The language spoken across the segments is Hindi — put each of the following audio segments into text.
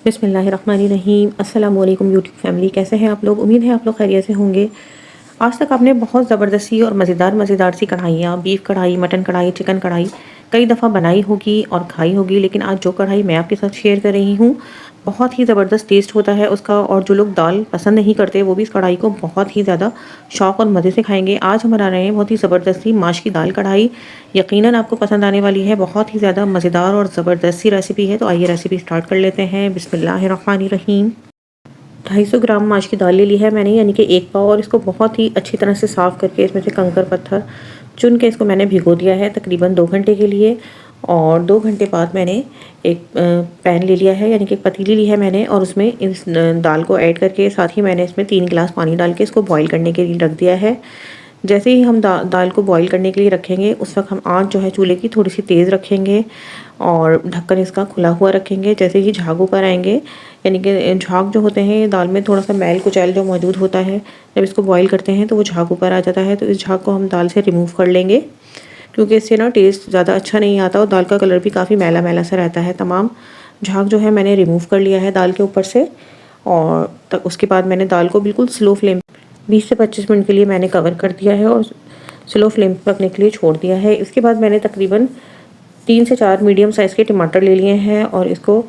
बिस्मिल्लाहिर्रहमानिर्रहीम। अस्सलाम वालेकुम यूट्यूब फैमिली, कैसे हैं आप लोग? उम्मीद है आप लोग खैरियत से होंगे। आज तक आपने बहुत ज़बरदस्ती और मज़ेदार सी कढ़ाइयाँ, बीफ कढ़ाई, मटन कढ़ाई, चिकन कढ़ाई कई दफ़ा बनाई होगी और खाई होगी, लेकिन आज जो कढ़ाई मैं आपके साथ शेयर कर रही हूँ बहुत ही ज़बरदस्त टेस्ट होता है उसका। और जो लोग दाल पसंद नहीं करते वो भी इस कढ़ाई को बहुत ही ज़्यादा शौक़ और मज़े से खाएँगे। आज हम बना रहे हैं बहुत ही ज़बरदस्ती माश की दाल कढ़ाई। यकीनन आपको पसंद आने वाली है, बहुत ही ज़्यादा मज़ेदार और ज़बरदस्त सी रेसिपी है। तो आइए रेसिपी स्टार्ट कर लेते हैं। बिस्मिल्लाहिर्रहमानिर्रहीम। 250 ग्राम माश की दाल ले ली है मैंने, यानी कि 1 पाव, और इसको बहुत ही अच्छी तरह से साफ़ करके इसमें से कंकर पत्थर चुन के इसको मैंने भिगो दिया है तकरीबन 2 घंटे के लिए। और 2 घंटे बाद मैंने एक पैन ले लिया है, यानी कि एक पतीली ली है मैंने, और उसमें इस दाल को ऐड करके साथ ही मैंने इसमें 3 गिलास पानी डाल के इसको बॉईल करने के लिए रख दिया है। जैसे ही हम दाल को बॉईल करने के लिए रखेंगे उस वक्त हम आँच जो है चूल्हे की थोड़ी सी तेज़ रखेंगे और ढक्कन इसका खुला हुआ रखेंगे। जैसे ही झाग ऊपर आएंगे, यानी कि झाग जो होते हैं दाल में थोड़ा सा मैल कुचैल जो मौजूद होता है, जब इसको बॉईल करते हैं तो वो झाग ऊपर आ जाता है। तो इस झाग को हम दाल से रिमूव कर लेंगे, क्योंकि इससे ना टेस्ट ज़्यादा अच्छा नहीं आता और दाल का कलर भी काफ़ी मैला मैला सा रहता है। तमाम झाग जो है मैंने रिमूव कर लिया है दाल के ऊपर से। और तक उसके बाद मैंने दाल को बिल्कुल स्लो फ्लेम 20 से 25 मिनट के लिए मैंने कवर कर दिया है और स्लो फ्लेम पर पकने के लिए छोड़ दिया है। इसके बाद मैंने तकरीबन 3 से 4 मीडियम साइज़ के टमाटर ले लिए हैं और इसको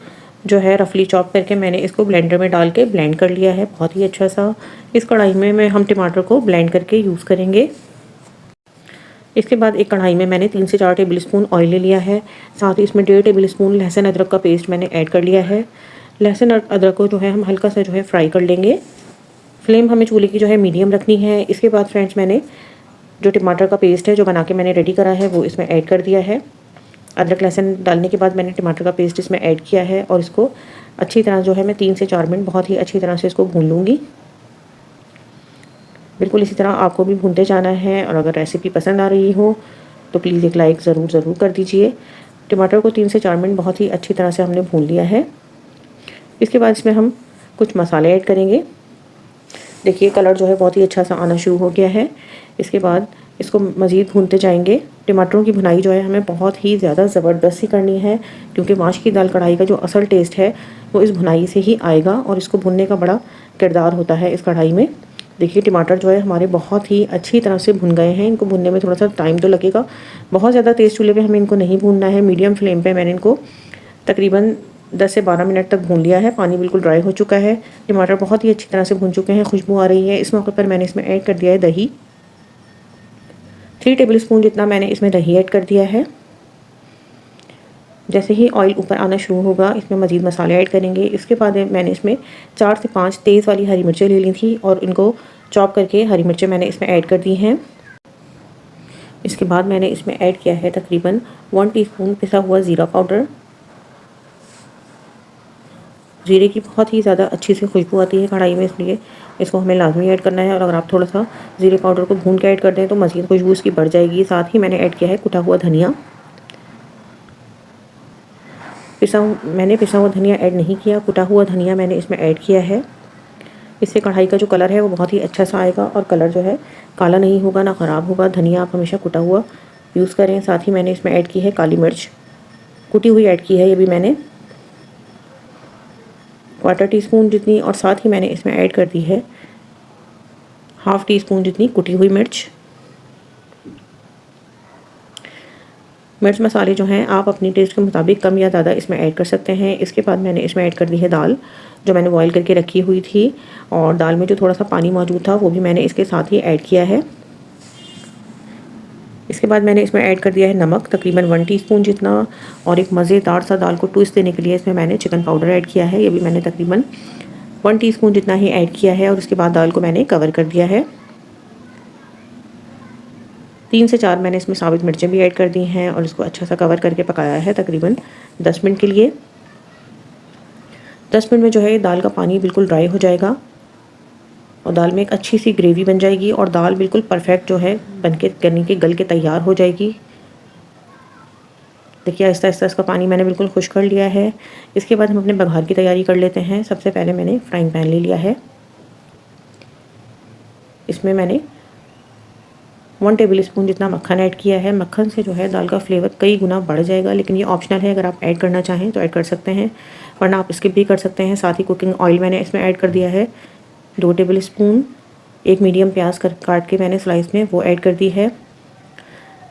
जो है रफली चॉप करके मैंने इसको ब्लेंडर में डाल के ब्लेंड कर लिया है बहुत ही अच्छा सा। इस कढ़ाई में हम टमाटर को ब्लेंड करके यूज़ करेंगे। इसके बाद एक कढ़ाई में मैंने 3 से 4 टेबल स्पून ऑयल ले लिया है। साथ ही इसमें 1.5 टेबल स्पून लहसुन अदरक का पेस्ट मैंने ऐड कर लिया है। लहसुन अदरक को जो है हम हल्का सा जो है फ्राई कर लेंगे। फ्लेम हमें चूल्हे की जो है मीडियम रखनी है। इसके बाद फ्रेंड्स मैंने जो टमाटर का पेस्ट है जो बना के मैंने रेडी करा है वो इसमें ऐड कर दिया है। अदरक लहसुन डालने के बाद मैंने टमाटर का पेस्ट इसमें ऐड किया है और इसको अच्छी तरह जो है मैं 3 से 4 मिनट बहुत ही अच्छी तरह से इसको भून लूँगी। बिल्कुल इसी तरह आपको भी भूनते जाना है। और अगर रेसिपी पसंद आ रही हो तो प्लीज़ एक लाइक ज़रूर कर दीजिए। टमाटर को 3 से 4 मिनट बहुत ही अच्छी तरह से हमने भून लिया है। इसके बाद इसमें हम कुछ मसाले ऐड करेंगे। देखिए कलर जो है बहुत ही अच्छा सा आना शुरू हो गया है। इसके बाद इसको मज़ीद भूनते जाएंगे। टमाटरों की भुनाई जो है हमें बहुत ही ज़्यादा ज़बरदस्ती करनी है, क्योंकि माश की दाल कढ़ाई का जो असल टेस्ट है वो इस भुनाई से ही आएगा और इसको भुनने का बड़ा किरदार होता है इस कढ़ाई में। देखिए टमाटर जो है हमारे बहुत ही अच्छी तरह से भुन गए हैं। इनको भुनने में थोड़ा सा टाइम तो लगेगा, बहुत ज़्यादा तेज़ चूल्हे पे हमें इनको नहीं भूनना है। मीडियम फ्लेम पे मैंने इनको तकरीबन 10 से 12 मिनट तक भून लिया है। पानी बिल्कुल ड्राई हो चुका है, टमाटर बहुत ही अच्छी तरह से भून चुके हैं, खुशबू आ रही है। इस मौके पर मैंने इसमें ऐड कर दिया है दही। 3 टेबल स्पून जितना मैंने इसमें दही ऐड कर दिया है। जैसे ही ऑयल ऊपर आना शुरू होगा इसमें मज़ीद मसाले ऐड करेंगे। इसके बाद मैंने इसमें 4 से 5 तेज़ वाली हरी मिर्चें ले ली थी और इनको चॉप करके हरी मिर्चें मैंने इसमें ऐड कर दी हैं। इसके बाद मैंने इसमें ऐड किया है तकरीबन 1 टीस्पून पिसा हुआ ज़ीरा पाउडर। जीरे की बहुत ही ज़्यादा अच्छी सी खुशबू आती है कढ़ाई में, इसलिए इसको हमें लाजमी ऐड करना है। और अगर आप थोड़ा सा ज़ीरे पाउडर को भून के ऐड कर दें तो मज़ीद खुशबू इसकी बढ़ जाएगी। साथ ही मैंने ऐड किया है कुटा हुआ धनिया। मैंने पिसा हुआ धनिया ऐड नहीं किया, कुटा हुआ धनिया मैंने इसमें ऐड किया है। इससे कढ़ाई का जो कलर है वो बहुत ही अच्छा सा आएगा और कलर जो है काला नहीं होगा ना ख़राब होगा। धनिया आप हमेशा कुटा हुआ यूज़ करें। साथ ही मैंने इसमें ऐड की है काली मिर्च, कुटी हुई ऐड की है ये भी मैंने 1/4 टीस्पून जितनी। और साथ ही मैंने इसमें ऐड कर दी है 1/2 टीस्पून जितनी कुटी हुई मिर्च। मिर्च मसाले जो हैं आप अपनी टेस्ट के मुताबिक कम या ज़्यादा इसमें ऐड कर सकते हैं। इसके बाद मैंने इसमें ऐड कर दी है दाल जो मैंने बॉईल करके रखी हुई थी, और दाल में जो थोड़ा सा पानी मौजूद था वो भी मैंने इसके साथ ही ऐड किया है। इसके बाद मैंने इसमें ऐड कर दिया है नमक तकरीबन 1 टीस्पून जितना, और एक मज़ेदार सा दाल को ट्विस्ट देने के लिए इसमें मैंने चिकन पाउडर ऐड किया है। ये भी मैंने तकरीबन 1 टीस्पून जितना ही ऐड किया है। और उसके बाद दाल को मैंने कवर कर दिया है। 3 से 4 मैंने इसमें साबित मिर्चें भी ऐड कर दी हैं और इसको अच्छा सा कवर करके पकाया है तकरीबन 10 मिनट के लिए। 10 मिनट में जो है दाल का पानी बिल्कुल ड्राई हो जाएगा और दाल में एक अच्छी सी ग्रेवी बन जाएगी और दाल बिल्कुल परफेक्ट जो है बनके करने के गल के तैयार हो जाएगी। देखिए आहिस्ता आहिस्ता इसका पानी मैंने बिल्कुल खुश कर लिया है। इसके बाद हम अपने बघार की तैयारी कर लेते हैं। सबसे पहले मैंने फ्राइंग पैन ले लिया है। इसमें मैंने 1 टेबल स्पून जितना मक्खन ऐड किया है। मक्खन से जो है दाल का फ्लेवर कई गुना बढ़ जाएगा, लेकिन ये ऑप्शनल है, अगर आप ऐड करना चाहें तो ऐड कर सकते हैं। वरना आप स्किप भी कर सकते हैं। साथ ही कुकिंग ऑयल मैंने इसमें ऐड कर दिया है 2 टेबल स्पून। एक मीडियम प्याज काट के मैंने स्लाइस में वो ऐड कर दी है।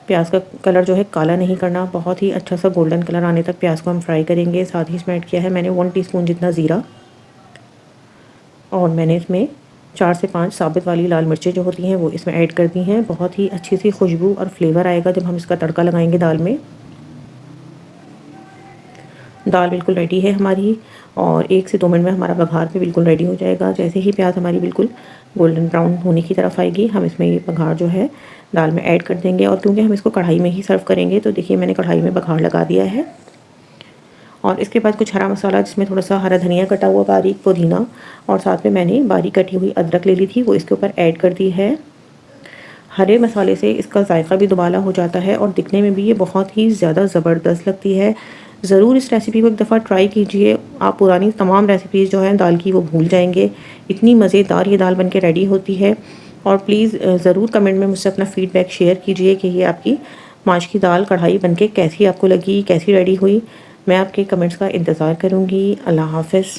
प्याज का कलर जो है काला नहीं करना, बहुत ही अच्छा सा गोल्डन कलर आने तक प्याज को हम फ्राई करेंगे। साथ ही इसमें ऐड किया है मैंने 1 टीस्पून जितना ज़ीरा, और मैंने इसमें 4 से 5 साबुत वाली लाल मिर्चें जो होती हैं वो इसमें ऐड कर दी हैं। बहुत ही अच्छी सी खुशबू और फ्लेवर आएगा जब हम इसका तड़का लगाएंगे दाल में। दाल बिल्कुल रेडी है हमारी, और 1 से 2 मिनट में हमारा बघार भी बिल्कुल रेडी हो जाएगा। जैसे ही प्याज हमारी बिल्कुल गोल्डन ब्राउन होने की तरफ आएगी, हम इसमें ये बघार जो है दाल में ऐड कर देंगे। और क्योंकि हम इसको कढ़ाई में ही सर्व करेंगे, तो देखिए मैंने कढ़ाई में बघार लगा दिया है। और इसके बाद कुछ हरा मसाला, जिसमें थोड़ा सा हरा धनिया कटा हुआ बारीक, पुदीना, और साथ में मैंने बारीक कटी हुई अदरक ले ली थी, वो इसके ऊपर ऐड कर दी है। हरे मसाले से इसका जायका भी दुबाला हो जाता है और दिखने में भी ये बहुत ही ज़्यादा ज़बरदस्त लगती है। ज़रूर इस रेसिपी को एक दफ़ा ट्राई कीजिए। आप पुरानी तमाम रेसिपीज़ जो हैं दाल की वो भूल जाएंगे। इतनी मज़ेदार ये दाल बनके रेडी होती है। और प्लीज़ ज़रूर कमेंट में मुझसे अपना फ़ीडबैक शेयर कीजिए कि ये आपकी माश की दाल कढ़ाई बनके कैसी आपको लगी, कैसी रेडी हुई। मैं आपके कमेंट्स का इंतज़ार करूँगी। अल्लाह हाफ़िज़।